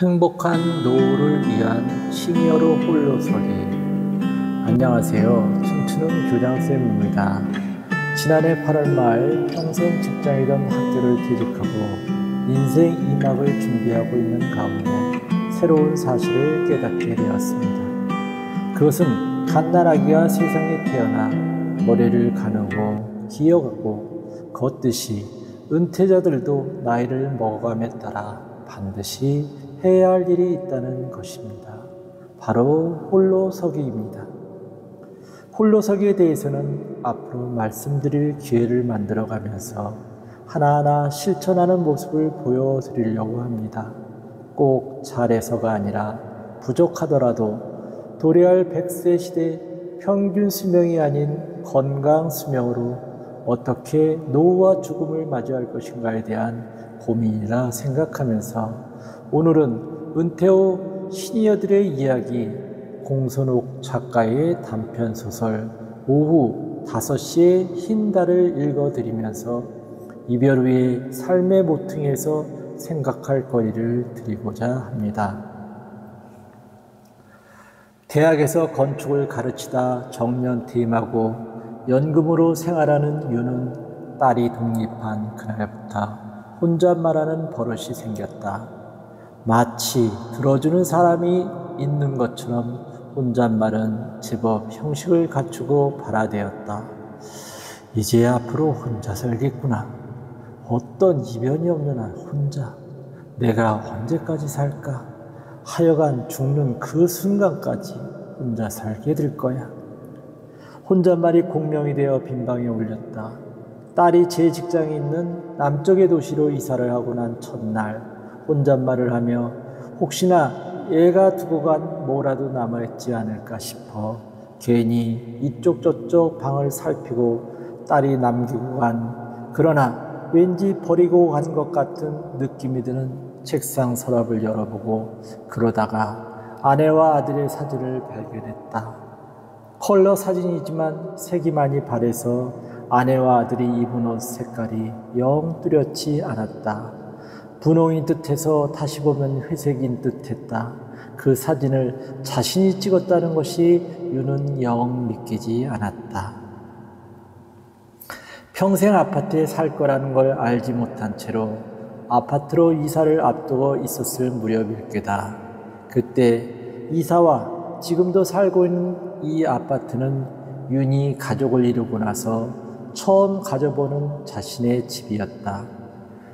행복한 노후를 위한 시니어로 홀로서기. 안녕하세요. 춤추는 교장쌤입니다. 지난해 8월 말 평생 직장이던 학교를 퇴직하고 인생 2막을 준비하고 있는 가운데 새로운 사실을 깨닫게 되었습니다. 그것은 갓난아기가 세상에 태어나 머리를 가누고 기어가고 걷듯이 은퇴자들도 나이를 먹어감에 따라 반드시 해야 할 일이 있다는 것입니다. 바로 홀로서기입니다. 홀로서기에 대해서는 앞으로 말씀드릴 기회를 만들어가면서 하나하나 실천하는 모습을 보여드리려고 합니다. 꼭 잘해서가 아니라 부족하더라도 도래할 100세 시대 평균 수명이 아닌 건강 수명으로 어떻게 노후와 죽음을 맞이할 것인가에 대한 고민이라 생각하면서 오늘은 은퇴 후 시니어들의 이야기, 공선욱 작가의 단편소설 오후 5시의 흰 달을 읽어드리면서 이별 후의 삶의 모퉁이에서 생각할 거리를 드리고자 합니다. 대학에서 건축을 가르치다 정년 퇴임하고 연금으로 생활하는 유는 딸이 독립한 그날부터 혼잣말하는 버릇이 생겼다. 마치 들어주는 사람이 있는 것처럼 혼잣말은 제법 형식을 갖추고 발화되었다. 이제 앞으로 혼자 살겠구나. 어떤 이변이 없는 한 혼자. 내가 언제까지 살까? 하여간 죽는 그 순간까지 혼자 살게 될 거야. 혼잣말이 공명이 되어 빈방에 울렸다. 딸이 제 직장에 있는 남쪽의 도시로 이사를 하고 난 첫날 혼잣말을 하며 혹시나 얘가 두고 간 뭐라도 남아있지 않을까 싶어 괜히 이쪽 저쪽 방을 살피고 딸이 남기고 간, 그러나 왠지 버리고 간 것 같은 느낌이 드는 책상 서랍을 열어보고 그러다가 아내와 아들의 사진을 발견했다. 컬러 사진이지만 색이 많이 바래서 아내와 아들이 입은 옷 색깔이 영 뚜렷지 않았다. 분홍인 듯해서 다시 보면 회색인 듯했다. 그 사진을 자신이 찍었다는 것이 유는 영 믿기지 않았다. 평생 아파트에 살 거라는 걸 알지 못한 채로 아파트로 이사를 앞두고 있었을 무렵일 게다. 그때 이사와 지금도 살고 있는 이 아파트는 윤이 가족을 이루고 나서 처음 가져보는 자신의 집이었다.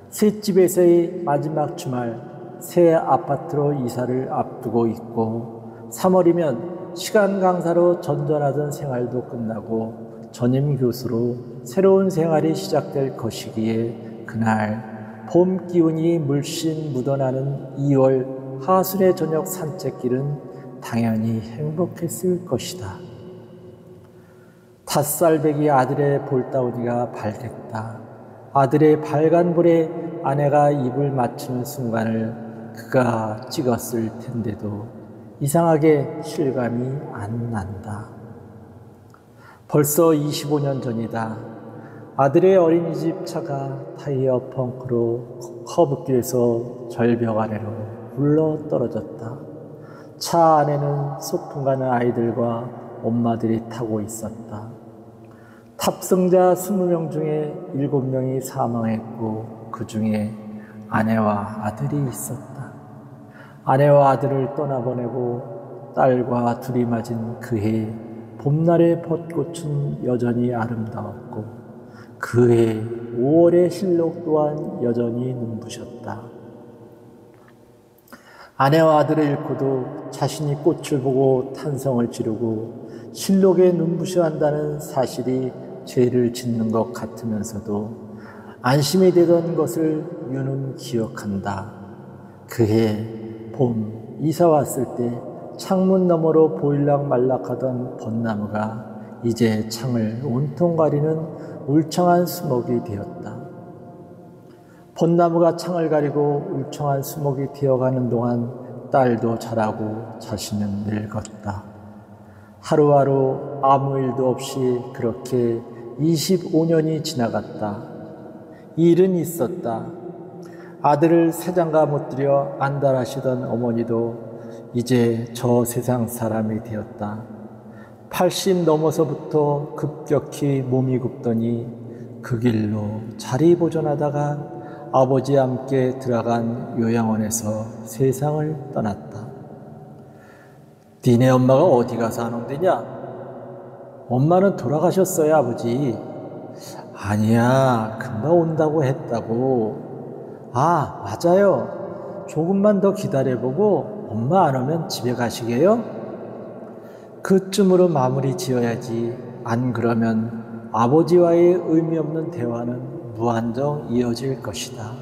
새 집에서의 마지막 주말, 새 아파트로 이사를 앞두고 있고 3월이면 시간 강사로 전전하던 생활도 끝나고 전임 교수로 새로운 생활이 시작될 것이기에 그날 봄 기운이 물씬 묻어나는 2월 하순의 저녁 산책길은 당연히 행복했을 것이다. 5살배기 아들의 볼따구니가 밝겠다. 아들의 빨간 볼에 아내가 입을 맞추는 순간을 그가 찍었을 텐데도 이상하게 실감이 안 난다. 벌써 25년 전이다. 아들의 어린이집 차가 타이어 펑크로 커브길에서 절벽 아래로 굴러 떨어졌다. 차 안에는 소풍 가는 아이들과 엄마들이 타고 있었다. 탑승자 20명 중에 7명이 사망했고 그 중에 아내와 아들이 있었다. 아내와 아들을 떠나보내고 딸과 둘이 맞은 그해 봄날의 벚꽃은 여전히 아름다웠고 그해 5월의 실록 또한 여전히 눈부셨다. 아내와 아들을 잃고도 자신이 꽃을 보고 탄성을 지르고 실록에 눈부셔한다는 사실이 죄를 짓는 것 같으면서도 안심이 되던 것을 유는 기억한다. 그해 봄 이사 왔을 때 창문 너머로 보일락말락하던 벚나무가 이제 창을 온통 가리는 울창한 수목이 되었다. 벚나무가 창을 가리고 울창한 수목이 되어가는 동안 딸도 자라고 자신은 늙었다. 하루하루 아무 일도 없이 그렇게 25년이 지나갔다. 일은 있었다. 아들을 새장가 못 들여 안달하시던 어머니도 이제 저 세상 사람이 되었다. 80 넘어서부터 급격히 몸이 굽더니 그 길로 자리 보존하다가 아버지와 함께 들어간 요양원에서 세상을 떠났다. 니네 엄마가 어디 가서 안 온대냐? 엄마는 돌아가셨어요, 아버지. 아니야, 금방 온다고 했다고. 아, 맞아요. 조금만 더 기다려보고 엄마 안 오면 집에 가시게요? 그쯤으로 마무리 지어야지. 안 그러면 아버지와의 의미 없는 대화는 무한정 이어질 것이다.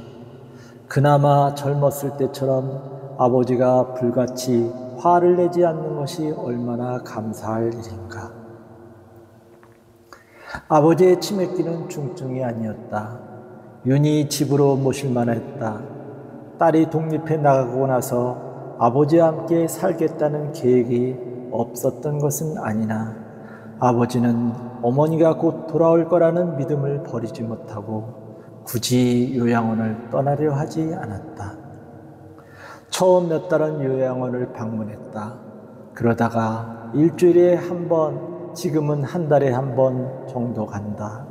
그나마 젊었을 때처럼 아버지가 불같이 화를 내지 않는 것이 얼마나 감사할 일인가. 아버지의 치맥기는 중증이 아니었다. 윤희 집으로 모실만 했다. 딸이 독립해 나가고 나서 아버지와 함께 살겠다는 계획이 없었던 것은 아니나 아버지는 어머니가 곧 돌아올 거라는 믿음을 버리지 못하고 굳이 요양원을 떠나려 하지 않았다. 처음 몇 달은 요양원을 방문했다. 그러다가 일주일에 한 번, 지금은 한 달에 한 번 정도 간다.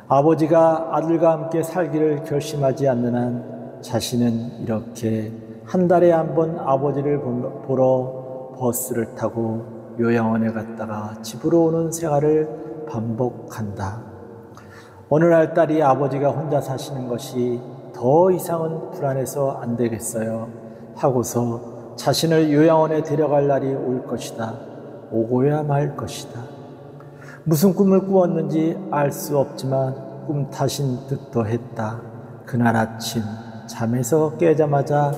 아버지가 아들과 함께 살기를 결심하지 않는 한 자신은 이렇게 한 달에 한 번 아버지를 보러 버스를 타고 요양원에 갔다가 집으로 오는 생활을 반복한다. 어느 날 딸이 아버지가 혼자 사시는 것이 더 이상은 불안해서 안 되겠어요 하고서 자신을 요양원에 데려갈 날이 올 것이다. 오고야 말 것이다. 무슨 꿈을 꾸었는지 알 수 없지만 꿈 탓인 듯도 했다. 그날 아침 잠에서 깨자마자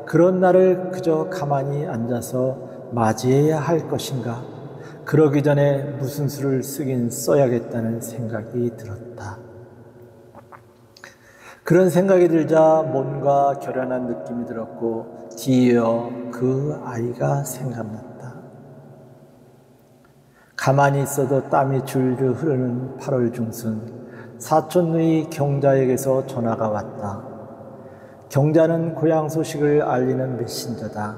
그런 날을 그저 가만히 앉아서 맞이해야 할 것인가? 그러기 전에 무슨 수를 쓰긴 써야겠다는 생각이 들었다. 그런 생각이 들자 뭔가 결연한 느낌이 들었고 뒤이어 그 아이가 생각났다. 가만히 있어도 땀이 줄줄 흐르는 8월 중순 사촌 누이 경자에게서 전화가 왔다. 경자는 고향 소식을 알리는 메신저다.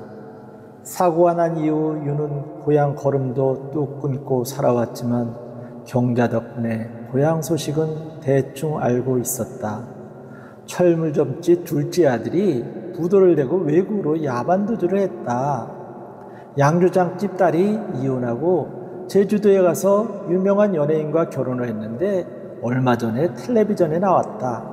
사고가 난 이후 유는 고향 걸음도 뚝 끊고 살아왔지만 경자 덕분에 고향 소식은 대충 알고 있었다. 철물점집 둘째 아들이 부도를 내고 외국으로 야반도주를 했다. 양조장집 딸이 이혼하고 제주도에 가서 유명한 연예인과 결혼을 했는데 얼마 전에 텔레비전에 나왔다.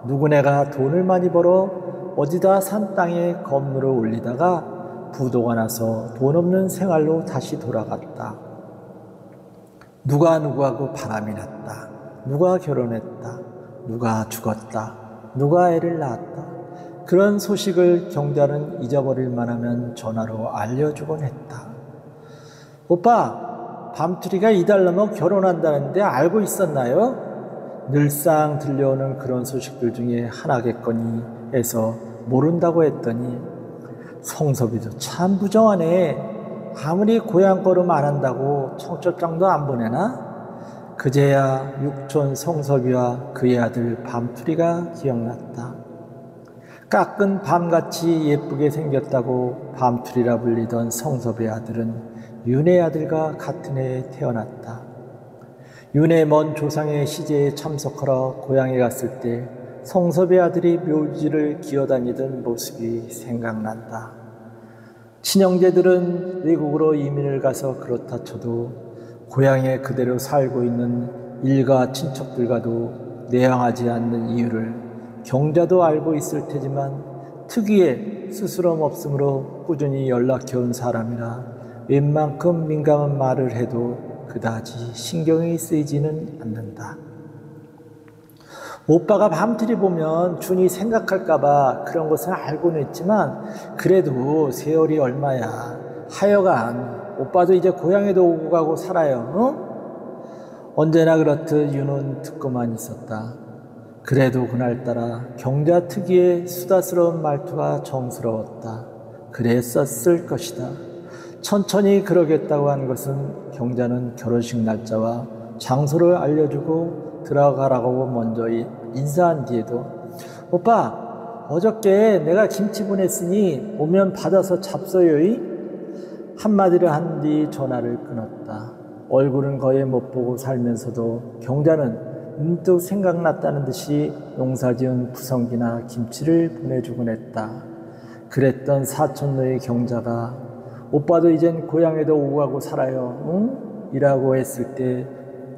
누구네가 돈을 많이 벌어 어디다 산 땅에 건물을 올리다가 부도가 나서 돈 없는 생활로 다시 돌아갔다. 누가 누구하고 바람이 났다. 누가 결혼했다. 누가 죽었다. 누가 애를 낳았다. 그런 소식을 경자는 잊어버릴 만하면 전화로 알려주곤 했다. 오빠, 밤투리가 이달 넘어 결혼한다는데 알고 있었나요? 늘상 들려오는 그런 소식들 중에 하나겠거니 해서 모른다고 했더니 성섭이도 참 부정하네. 아무리 고향 걸음 안 한다고 청첩장도 안 보내나? 그제야 육촌 성섭이와 그의 아들 밤투리가 기억났다. 깎은 밤같이 예쁘게 생겼다고 밤투리라 불리던 성섭의 아들은 윤의 아들과 같은 해에 태어났다. 윤의 먼 조상의 시제에 참석하러 고향에 갔을 때 성섭의 아들이 묘지를 기어다니던 모습이 생각난다. 친형제들은 외국으로 이민을 가서 그렇다 쳐도 고향에 그대로 살고 있는 일가 친척들과도 내향하지 않는 이유를 경자도 알고 있을 테지만 특유의 스스럼 없음으로 꾸준히 연락해온 사람이라 웬만큼 민감한 말을 해도 그다지 신경이 쓰이지는 않는다. 오빠가 밤틀이 보면 준이 생각할까봐 그런 것은 알고는 있지만 그래도 세월이 얼마야. 하여간 오빠도 이제 고향에도 오고 가고 살아요. 응? 언제나 그렇듯 윤은 듣고만 있었다. 그래도 그날따라 경자 특유의 수다스러운 말투가 정스러웠다. 그랬었을 것이다. 천천히 그러겠다고 한 것은 경자는 결혼식 날짜와 장소를 알려주고 들어가라고 먼저 인사한 뒤에도 오빠 어저께 내가 김치 보냈으니 오면 받아서 잡숴요이. 한마디를 한 뒤 전화를 끊었다. 얼굴은 거의 못 보고 살면서도 경자는 문득 생각났다는 듯이 농사지은 부성기나 김치를 보내주곤 했다. 그랬던 사촌노의 경자가 오빠도 이젠 고향에도 오고 가고 살아요. 응? 이라고 했을 때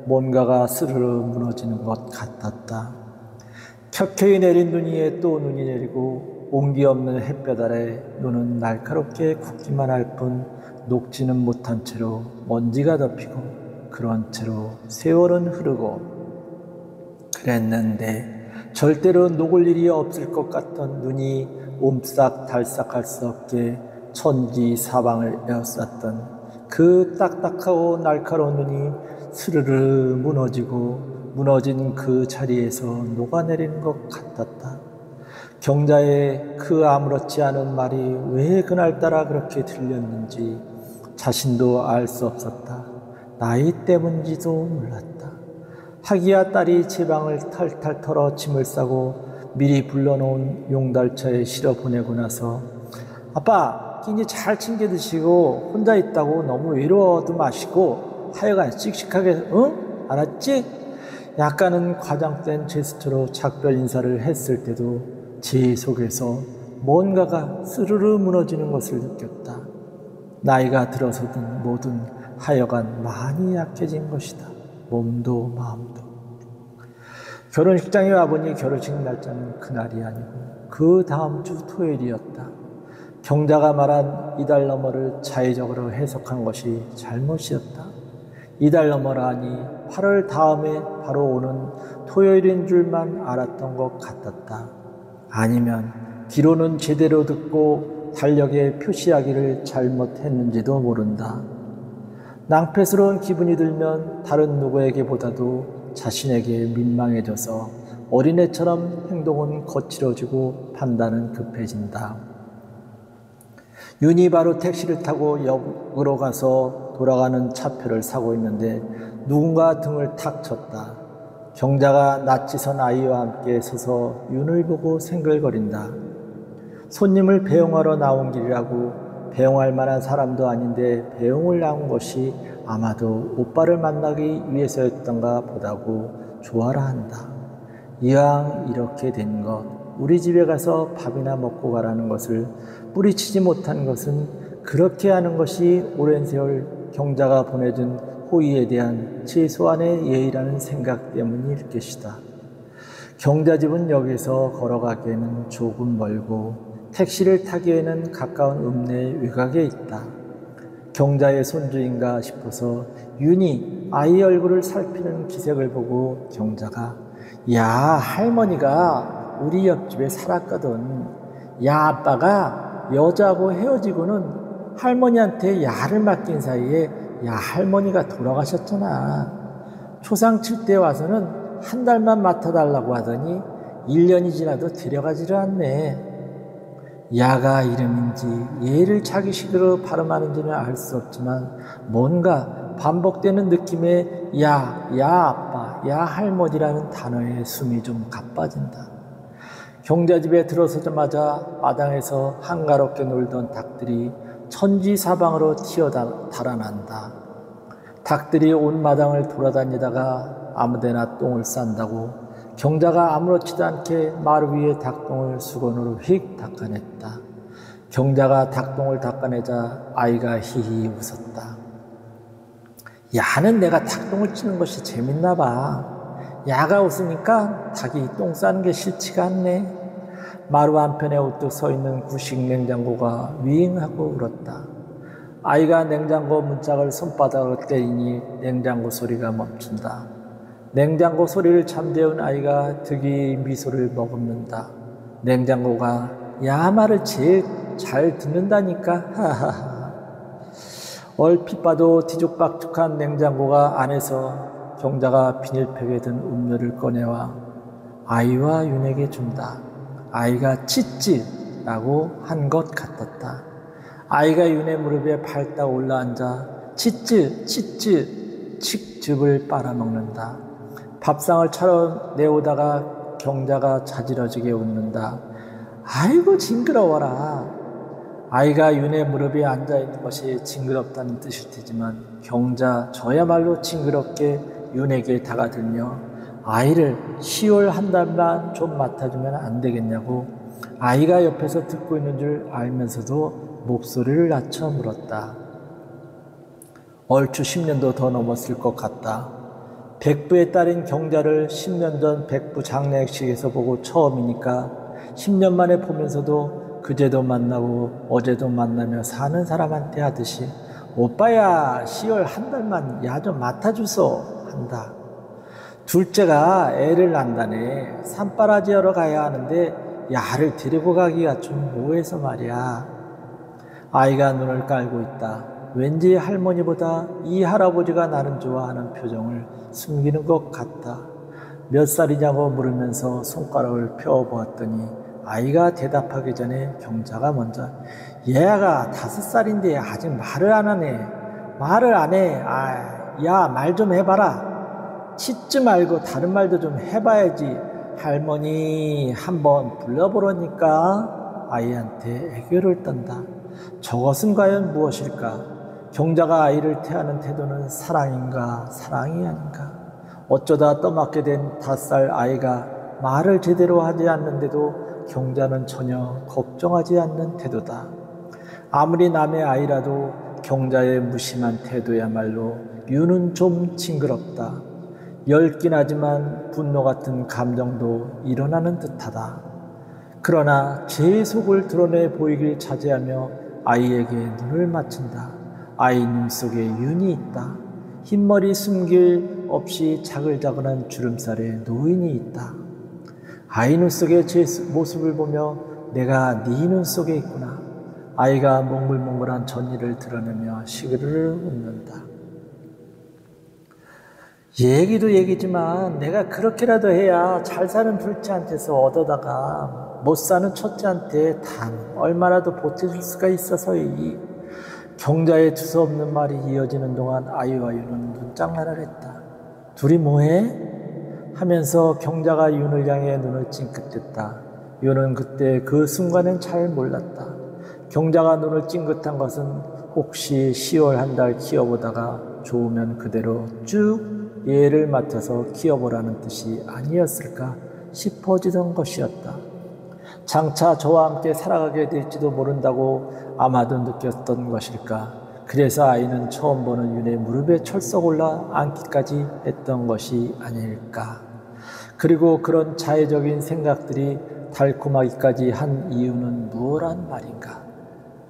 뭔가가 스르르 무너지는 것 같았다. 켜켜이 내린 눈 위에 또 눈이 내리고 온기 없는 햇볕 아래 눈은 날카롭게 굳기만 할 뿐 녹지는 못한 채로 먼지가 덮이고 그런 채로 세월은 흐르고 그랬는데 절대로 녹을 일이 없을 것 같던 눈이 옴싹달싹할 수 없게 천지 사방을 에워쌌던 그 딱딱하고 날카로운 눈이 스르르 무너지고 무너진 그 자리에서 녹아내리는 것 같았다. 경자의 그 아무렇지 않은 말이 왜 그날따라 그렇게 들렸는지 자신도 알 수 없었다. 나이 때문인지도 몰랐다. 하기야 딸이 지방을 탈탈 털어 짐을 싸고 미리 불러놓은 용달차에 실어 보내고 나서 아빠 끼니 잘 챙겨 드시고 혼자 있다고 너무 외로워도 마시고 하여간 씩씩하게 응? 알았지? 약간은 과장된 제스처로 작별 인사를 했을 때도 제 속에서 뭔가가 스르르 무너지는 것을 느꼈다. 나이가 들어서든 뭐든 하여간 많이 약해진 것이다. 몸도 마음도. 결혼식장에 와보니 결혼식 날짜는 그날이 아니고 그 다음 주 토요일이었다. 경자가 말한 이달 너머를 자의적으로 해석한 것이 잘못이었다. 이달 너머라 하니 8월 다음에 바로 오는 토요일인 줄만 알았던 것 같았다. 아니면 귀로는 제대로 듣고 달력에 표시하기를 잘못했는지도 모른다. 낭패스러운 기분이 들면 다른 누구에게보다도 자신에게 민망해져서 어린애처럼 행동은 거칠어지고 판단은 급해진다. 윤이 바로 택시를 타고 역으로 가서 돌아가는 차표를 사고 있는데 누군가 등을 탁 쳤다. 경자가 낯지선 아이와 함께 서서 윤을 보고 생글거린다. 손님을 배웅하러 나온 길이라고 배웅할 만한 사람도 아닌데 배웅을 나온 것이 아마도 오빠를 만나기 위해서였던가 보다고 좋아라 한다. 이왕 이렇게 된 것, 우리 집에 가서 밥이나 먹고 가라는 것을 뿌리치지 못한 것은 그렇게 하는 것이 오랜 세월 경자가 보내준 호의에 대한 최소한의 예의라는 생각 때문일 것이다. 경자 집은 여기서 걸어가기에는 조금 멀고 택시를 타기에는 가까운 읍내 외곽에 있다. 경자의 손주인가 싶어서 윤이 아이 얼굴을 살피는 기색을 보고 경자가 야 할머니가 우리 옆집에 살았거든. 야 아빠가 여자하고 헤어지고는 할머니한테 야를 맡긴 사이에 야 할머니가 돌아가셨잖아. 초상 칠 때 와서는 한 달만 맡아달라고 하더니 1년이 지나도 데려가지를 않네. 야가 이름인지 얘를 자기식으로 발음하는지는 알 수 없지만 뭔가 반복되는 느낌의 야 아빠, 야 할머니라는 단어에 숨이 좀 가빠진다. 경자집에 들어서자마자 마당에서 한가롭게 놀던 닭들이 천지사방으로 튀어 달아난다. 닭들이 온 마당을 돌아다니다가 아무데나 똥을 싼다고 경자가 아무렇지도 않게 마루 위에 닭똥을 수건으로 휙 닦아냈다. 경자가 닭똥을 닦아내자 아이가 히히 웃었다. 야는 내가 닭똥을 치는 것이 재밌나 봐. 야가 웃으니까 닭이 똥 싸는 게 싫지가 않네. 마루 한편에 우뚝 서 있는 구식 냉장고가 윙하고 울었다. 아이가 냉장고 문짝을 손바닥으로 때리니 냉장고 소리가 멈춘다. 냉장고 소리를 잠재운 아이가 득이 미소를 머금는다. 냉장고가 야 말을 제일 잘 듣는다니까. 하하하. 얼핏 봐도 뒤죽박죽한 냉장고가 안에서 경자가 비닐팩에 든 음료를 꺼내와 아이와 윤에게 준다. 아이가 찌찌라고 한 것 같았다. 아이가 윤의 무릎에 발딱 올라앉아 찌찌 칡즙을 빨아먹는다. 밥상을 차려 내오다가 경자가 자지러지게 웃는다. 아이고 징그러워라. 아이가 윤의 무릎에 앉아있는 것이 징그럽다는 뜻일 테지만 경자 저야말로 징그럽게 윤에게 다가들며 아이를 10월 한 달만 좀 맡아주면 안 되겠냐고 아이가 옆에서 듣고 있는 줄 알면서도 목소리를 낮춰 물었다. 얼추 10년도 더 넘었을 것 같다. 백부의 딸인 경자를 10년 전 백부 장례식에서 보고 처음이니까 10년 만에 보면서도 그제도 만나고 어제도 만나며 사는 사람한테 하듯이 오빠야 10월 한 달만 야 좀 맡아주소 한다. 둘째가 애를 낳는다네. 산바라지 하러 가야 하는데 야를 데리고 가기가 좀 뭐해서 말이야. 아이가 눈을 깔고 있다. 왠지 할머니보다 이 할아버지가 나를 좋아하는 표정을 숨기는 것 같다. 몇 살이냐고 물으면서 손가락을 펴보았더니 아이가 대답하기 전에 경자가 먼저 얘가 5살인데 아직 말을 안 하네. 말을 안 해. 야, 말 좀 해봐라. 짖지 말고 다른 말도 좀 해봐야지. 할머니 한번 불러보라니까. 아이한테 애교를 떤다. 저것은 과연 무엇일까? 경자가 아이를 태하는 태도는 사랑인가 사랑이 아닌가? 어쩌다 떠맡게 된 5살 아이가 말을 제대로 하지 않는데도 경자는 전혀 걱정하지 않는 태도다. 아무리 남의 아이라도 경자의 무심한 태도야말로 윤은 좀 징그럽다. 엷긴 하지만 분노 같은 감정도 일어나는 듯하다. 그러나 제 속을 드러내 보이길 자제하며 아이에게 눈을 맞춘다. 아이 눈 속에 윤이 있다. 흰머리 숨길 없이 자글자글한 주름살에 노인이 있다. 아이 눈 속에 제 모습을 보며 내가 네 눈 속에 있구나. 아이가 몽글몽글한 전이를 드러내며 시그르르 웃는다. 얘기도 얘기지만 내가 그렇게라도 해야 잘 사는 둘째한테서 얻어다가 못 사는 첫째한테 단 얼마라도 보태줄 수가 있어서이. 경자의 두서없는 말이 이어지는 동안 아이와 윤은 눈장난을 했다. 둘이 뭐해? 하면서 경자가 윤을 향해 눈을 찡긋댔다. 윤은 그때 그 순간엔 잘 몰랐다. 경자가 눈을 찡긋한 것은 혹시 10월 한 달 키워보다가 좋으면 그대로 쭉 얘를 맡아서 키워보라는 뜻이 아니었을까 싶어지던 것이었다. 장차 저와 함께 살아가게 될지도 모른다고 아마도 느꼈던 것일까. 그래서 아이는 처음 보는 윤의 무릎에 철썩 올라 앉기까지 했던 것이 아닐까. 그리고 그런 자의적인 생각들이 달콤하기까지 한 이유는 무엇란 말인가.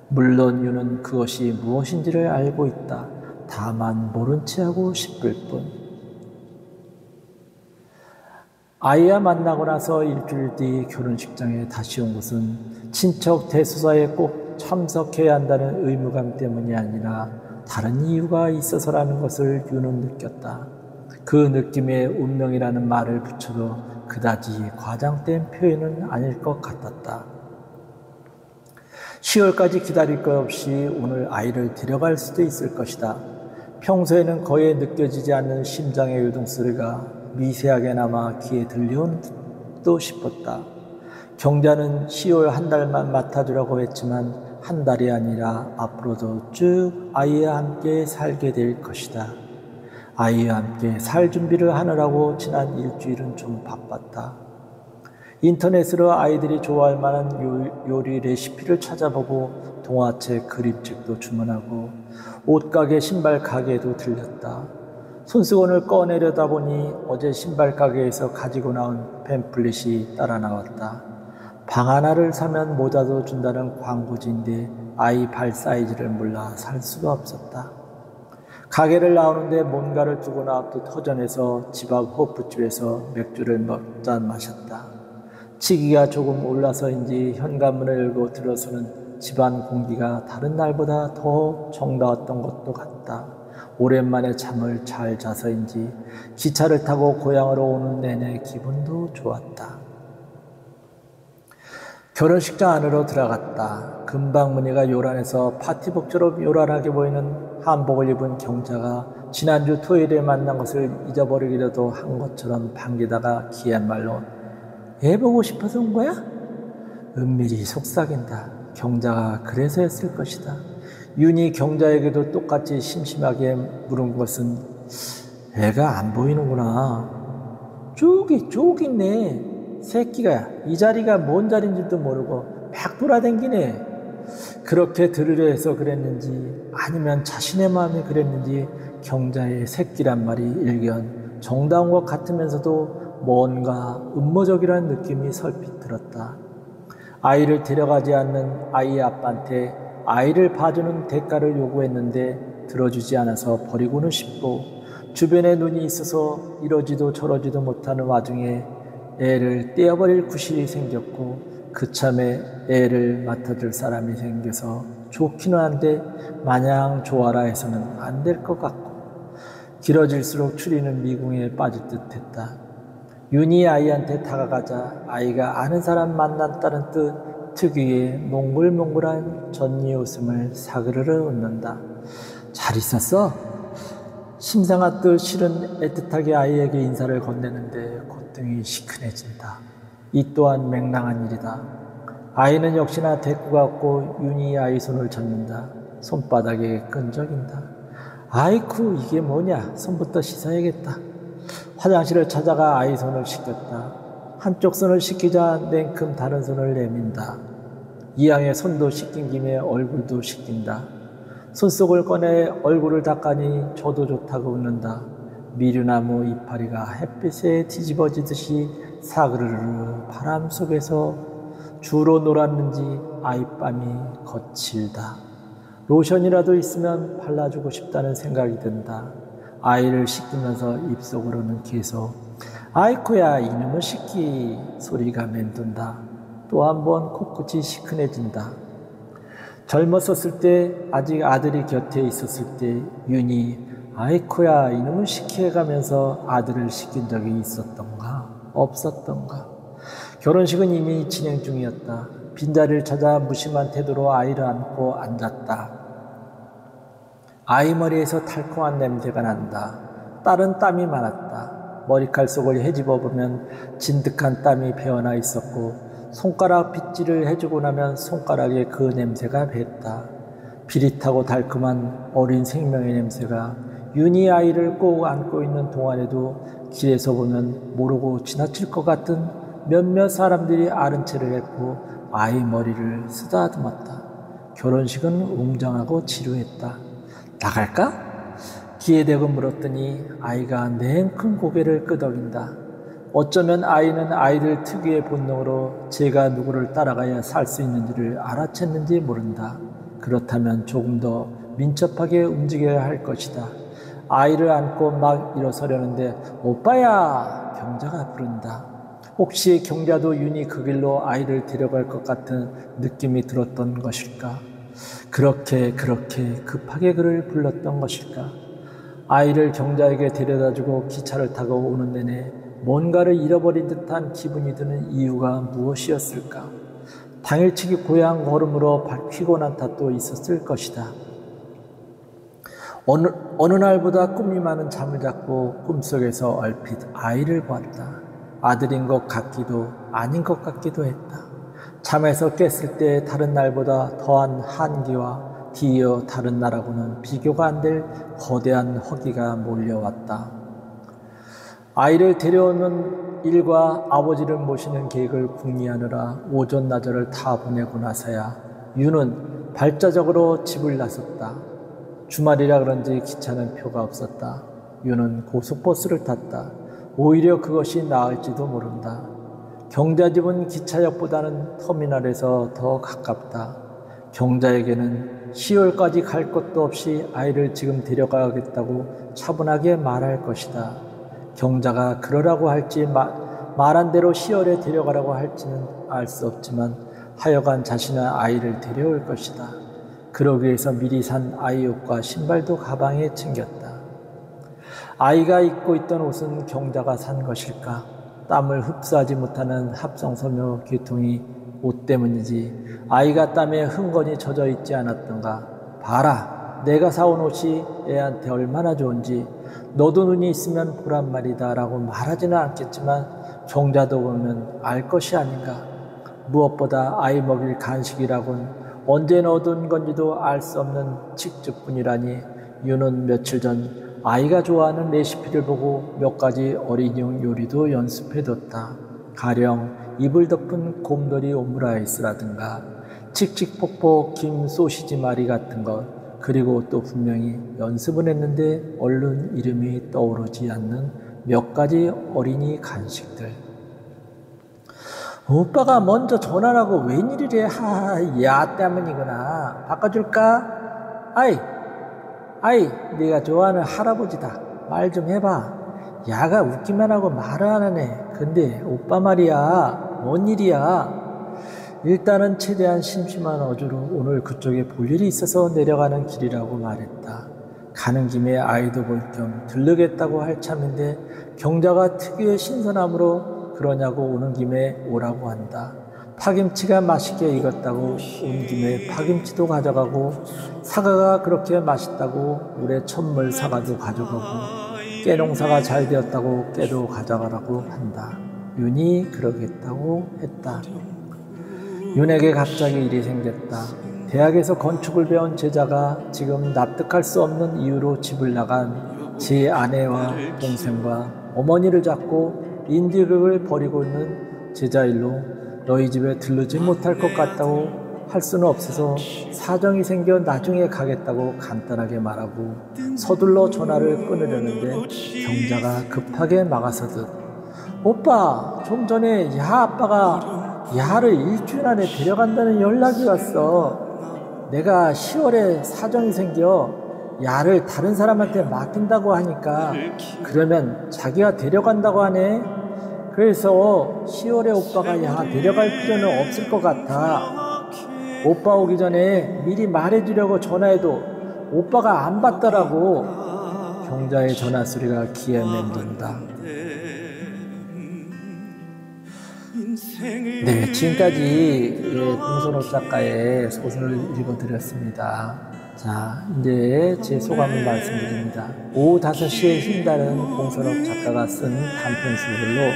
물론 윤은 그것이 무엇인지를 알고 있다. 다만 모른 채 하고 싶을 뿐. 아이와 만나고 나서 일주일 뒤 결혼식장에 다시 온 것은 친척 대소사에 꼭 참석해야 한다는 의무감 때문이 아니라 다른 이유가 있어서라는 것을 윤은 느꼈다. 그 느낌에 운명이라는 말을 붙여도 그다지 과장된 표현은 아닐 것 같았다. 10월까지 기다릴 것 없이 오늘 아이를 데려갈 수도 있을 것이다. 평소에는 거의 느껴지지 않는 심장의 요동소리가 미세하게나마 귀에 들려온 듯도 싶었다. 경자는 10월 한 달만 맡아주라고 했지만 한 달이 아니라 앞으로도 쭉 아이와 함께 살게 될 것이다. 아이와 함께 살 준비를 하느라고 지난 일주일은 좀 바빴다. 인터넷으로 아이들이 좋아할 만한 요리 레시피를 찾아보고 동화책, 그림책도 주문하고 옷가게, 신발 가게에도 들렸다. 손수건을 꺼내려다 보니 어제 신발 가게에서 가지고 나온 팸플릿이 따라 나왔다. 방 하나를 사면 모자도 준다는 광고지인데 아이 발 사이즈를 몰라 살 수가 없었다. 가게를 나오는데 뭔가를 두고 나왔듯 허전해서 집 앞 호프집에서 맥주를 몇 잔 마셨다. 치기가 조금 올라서인지 현관문을 열고 들어서는 집안 공기가 다른 날보다 더 정다웠던 것도 같다. 오랜만에 잠을 잘 자서인지 기차를 타고 고향으로 오는 내내 기분도 좋았다. 결혼식장 안으로 들어갔다. 금방 무늬가 요란해서 파티복처럼 요란하게 보이는 한복을 입은 경자가 지난주 토요일에 만난 것을 잊어버리기라도 한 것처럼 반기다가 기한 말로 애 보고 싶어서 온 거야? 은밀히 속삭인다. 경자가 그래서였을 것이다. 윤이 경자에게도 똑같이 심심하게 물은 것은 애가 안 보이는구나. 쭉 있네. 새끼가 이 자리가 뭔 자리인지도 모르고 막 돌아댕기네. 그렇게 들으려 해서 그랬는지 아니면 자신의 마음이 그랬는지 경자의 새끼란 말이 일견 정다운 것 같으면서도 뭔가 음모적이라는 느낌이 설핏 들었다. 아이를 데려가지 않는 아이의 아빠한테 아이를 봐주는 대가를 요구했는데 들어주지 않아서 버리고는 싶고 주변에 눈이 있어서 이러지도 저러지도 못하는 와중에 애를 떼어버릴 구실이 생겼고 그참에 애를 맡아줄 사람이 생겨서 좋기는 한데 마냥 좋아라 해서는 안 될 것 같고 길어질수록 추리는 미궁에 빠질 듯 했다. 윤희 아이한테 다가가자 아이가 아는 사람 만났다는 뜻 특유의 몽글몽글한 전이 웃음을 사그르르 웃는다. 잘 있었어? 심상한 실은 애틋하게 아이에게 인사를 건네는데 콧등이 시큰해진다. 이 또한 맹랑한 일이다. 아이는 역시나 대꾸가 없고 윤희 아이 손을 잡는다. 손바닥에 끈적인다. 아이쿠 이게 뭐냐. 손부터 씻어야겠다. 화장실을 찾아가 아이 손을 씻겼다. 한쪽 손을 씻기자 냉큼 다른 손을 내민다. 이왕에 손도 씻긴 김에 얼굴도 씻긴다. 손속을 꺼내 얼굴을 닦아니 저도 좋다고 웃는다. 미류나무 이파리가 햇빛에 뒤집어지듯이 사그르르 바람 속에서 주로 놀았는지 아이밤이 거칠다. 로션이라도 있으면 발라주고 싶다는 생각이 든다. 아이를 씻기면서 입속으로는 계속 아이쿠야 이놈의 새끼 소리가 맴돈다. 또 한 번 코끝이 시큰해진다. 젊었었을 때 아직 아들이 곁에 있었을 때 윤이 아이쿠야 이놈의 새끼 해가면서 아들을 시킨 적이 있었던가 없었던가. 결혼식은 이미 진행 중이었다. 빈자리를 찾아 무심한 태도로 아이를 안고 앉았다. 아이 머리에서 달콤한 냄새가 난다. 딸은 땀이 많았다. 머리칼 속을 헤집어 보면 진득한 땀이 배어나 있었고 손가락 빗질을 해주고 나면 손가락에 그 냄새가 뱄다. 비릿하고 달콤한 어린 생명의 냄새가 윤희 아이를 꼭 안고 있는 동안에도 길에서 보면 모르고 지나칠 것 같은 몇몇 사람들이 아른 채를 했고 아이 머리를 쓰다듬었다. 결혼식은 웅장하고 지루했다. 나갈까? 기에 대고 물었더니 아이가 냉큼 고개를 끄덕인다. 어쩌면 아이는 아이들 특유의 본능으로 제가 누구를 따라가야 살 수 있는지를 알아챘는지 모른다. 그렇다면 조금 더 민첩하게 움직여야 할 것이다. 아이를 안고 막 일어서려는데 오빠야 경자가 부른다. 혹시 경자도 윤희 그 길로 아이를 데려갈 것 같은 느낌이 들었던 것일까? 그렇게 급하게 그를 불렀던 것일까? 아이를 경자에게 데려다주고 기차를 타고 오는 내내 뭔가를 잃어버린 듯한 기분이 드는 이유가 무엇이었을까? 당일치기 고향 걸음으로 피곤한 탓도 있었을 것이다. 어느 날보다 꿈이 많은 잠을 잤고 꿈속에서 얼핏 아이를 보았다. 아들인 것 같기도 아닌 것 같기도 했다. 잠에서 깼을 때 다른 날보다 더한 한기와 뒤이어 다른 날하고는 비교가 안 될 거대한 허기가 몰려왔다. 아이를 데려오는 일과 아버지를 모시는 계획을 궁리하느라 오전나절을 다 보내고 나서야 윤은 발자적으로 집을 나섰다. 주말이라 그런지 기차는 표가 없었다. 윤은 고속버스를 탔다. 오히려 그것이 나을지도 모른다. 경자집은 기차역보다는 터미널에서 더 가깝다. 경자에게는 10월까지 갈 것도 없이 아이를 지금 데려가겠다고 차분하게 말할 것이다. 경자가 그러라고 할지 말한 대로 10월에 데려가라고 할지는 알 수 없지만 하여간 자신은 아이를 데려올 것이다. 그러기 위해서 미리 산 아이 옷과 신발도 가방에 챙겼다. 아이가 입고 있던 옷은 경자가 산 것일까? 땀을 흡수하지 못하는 합성섬유 계통이 옷 때문이지 아이가 땀에 흥건히 젖어 있지 않았던가. 봐라, 내가 사온 옷이 애한테 얼마나 좋은지 너도 눈이 있으면 보란 말이다 라고 말하지는 않겠지만 경자도 보면 알 것이 아닌가. 무엇보다 아이 먹일 간식이라곤 언제 얻은 건지도 알 수 없는 칙즙뿐이라니 유는 며칠 전 아이가 좋아하는 레시피를 보고 몇 가지 어린이용 요리도 연습해뒀다. 가령 이불 덮은 곰돌이 오므라이스라든가 칙칙폭폭 김 소시지 마리 같은 것, 그리고 또 분명히 연습은 했는데 얼른 이름이 떠오르지 않는 몇 가지 어린이 간식들. 오빠가 먼저 전화라고 웬일이래. 야 때문이구나. 바꿔줄까? 아이 네가 좋아하는 할아버지다. 말 좀 해봐. 야가 웃기만 하고 말을 안 하네. 근데 오빠 말이야, 뭔 일이야? 일단은 최대한 심심한 어조로 오늘 그쪽에 볼 일이 있어서 내려가는 길이라고 말했다. 가는 김에 아이도 볼 겸 들르겠다고 할 참인데 경자가 특유의 신선함으로 그러냐고 오는 김에 오라고 한다. 파김치가 맛있게 익었다고 온 김에 파김치도 가져가고, 사과가 그렇게 맛있다고 물에 천물 사과도 가져가고, 깨 농사가 잘 되었다고 깨도 가져가라고 한다. 윤이 그러겠다고 했다. 윤에게 갑자기 일이 생겼다. 대학에서 건축을 배운 제자가 지금 납득할 수 없는 이유로 집을 나간 제 아내와 동생과 어머니를 잡고 인디극을 벌이고 있는 제자 일로 너희 집에 들르지 못할 것 같다고 할 수는 없어서 사정이 생겨 나중에 가겠다고 간단하게 말하고 서둘러 전화를 끊으려는데 경자가 급하게 막아서듯, 오빠, 좀 전에 아빠가 야를 일주일 안에 데려간다는 연락이 왔어. 내가 10월에 사정이 생겨 야를 다른 사람한테 맡긴다고 하니까 그러면 자기가 데려간다고 하네. 그래서 10월에 오빠가 야 데려갈 필요는 없을 것 같아. 오빠 오기 전에 미리 말해주려고 전화해도 오빠가 안 받더라고. 경자의 전화 소리가 귀에 맴돈다. 네, 지금까지 공선호 작가의 소설을 읽어드렸습니다. 자, 이제 제 소감을 말씀드립니다. 오후 5시에 흰달은 공선호 작가가 쓴 단편 소설로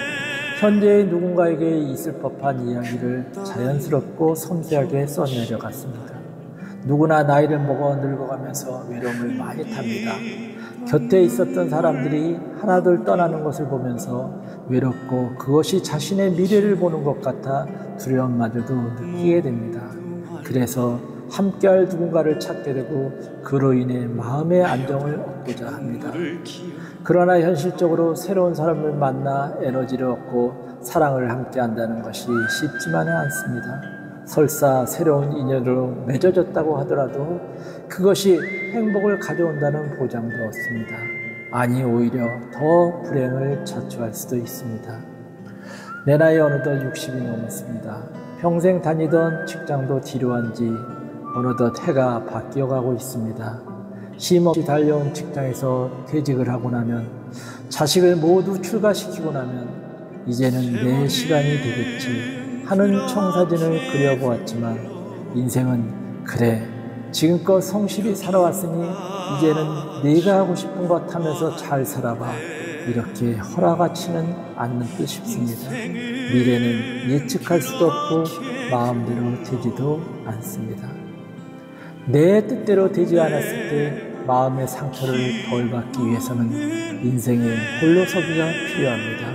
현재의 누군가에게 있을 법한 이야기를 자연스럽고 섬세하게 써내려갔습니다. 누구나 나이를 먹어 늙어가면서 외로움을 많이 탑니다. 곁에 있었던 사람들이 하나둘 떠나는 것을 보면서 외롭고 그것이 자신의 미래를 보는 것 같아 두려움마저도 느끼게 됩니다. 그래서 함께할 누군가를 찾게 되고 그로 인해 마음의 안정을 얻고자 합니다. 그러나 현실적으로 새로운 사람을 만나 에너지를 얻고 사랑을 함께 한다는 것이 쉽지만은 않습니다. 설사 새로운 인연으로 맺어졌다고 하더라도 그것이 행복을 가져온다는 보장도 없습니다. 아니, 오히려 더 불행을 자초할 수도 있습니다. 내 나이 어느덧 60이 넘었습니다. 평생 다니던 직장도 뒤로한 지 어느덧 해가 바뀌어가고 있습니다. 쉼없이 달려온 직장에서 퇴직을 하고 나면, 자식을 모두 출가시키고 나면 이제는 내 시간이 되겠지 하는 청사진을 그려보았지만, 인생은 그래, 지금껏 성실히 살아왔으니 이제는 내가 하고 싶은 것 하면서 잘 살아봐, 이렇게 허락하지는 않는 듯 싶습니다. 미래는 예측할 수도 없고 마음대로 되지도 않습니다. 내 뜻대로 되지 않았을 때 마음의 상처를 덜 받기 위해서는 인생의 홀로서기가 필요합니다.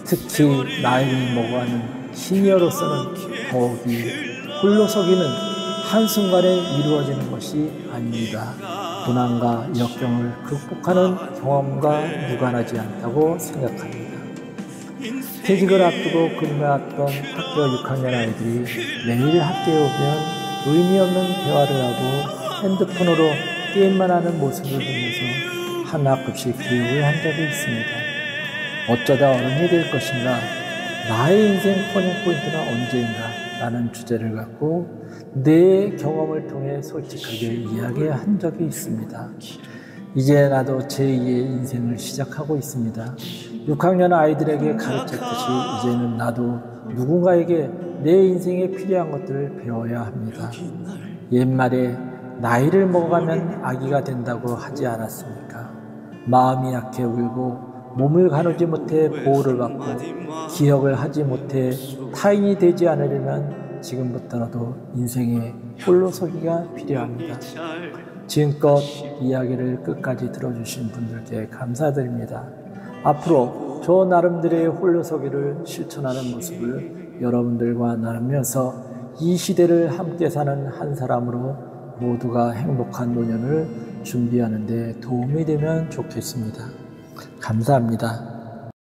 특히 나이를 먹어가는 시니어로서는 더욱이 홀로서기는 한순간에 이루어지는 것이 아닙니다. 고난과 역경을 극복하는 경험과 무관하지 않다고 생각합니다. 퇴직을 앞두고 근무해왔던 학교 6학년 아이들이 매일 학교에 오면 의미 없는 대화를 하고 핸드폰으로 게임만 하는 모습을 보면서 한 학급씩 교육을 한 적이 있습니다. 어쩌다 어른이 될 것인가, 나의 인생 터닝포인트는 언제인가 라는 주제를 갖고 내 경험을 통해 솔직하게 이야기한 적이 있습니다. 이제 나도 제2의 인생을 시작하고 있습니다. 6학년 아이들에게 가르쳤듯이 이제는 나도 누군가에게 내 인생에 필요한 것들을 배워야 합니다. 옛말에 나이를 먹어가면 아기가 된다고 하지 않았습니까? 마음이 약해 울고 몸을 가누지 못해 보호를 받고 기억을 하지 못해 타인이 되지 않으려면 지금부터라도 인생의 홀로서기가 필요합니다. 지금껏 이야기를 끝까지 들어주신 분들께 감사드립니다. 앞으로 저 나름대로의 홀로서기를 실천하는 모습을 여러분들과 나누면서 이 시대를 함께 사는 한 사람으로 모두가 행복한 노년을 준비하는 데 도움이 되면 좋겠습니다. 감사합니다.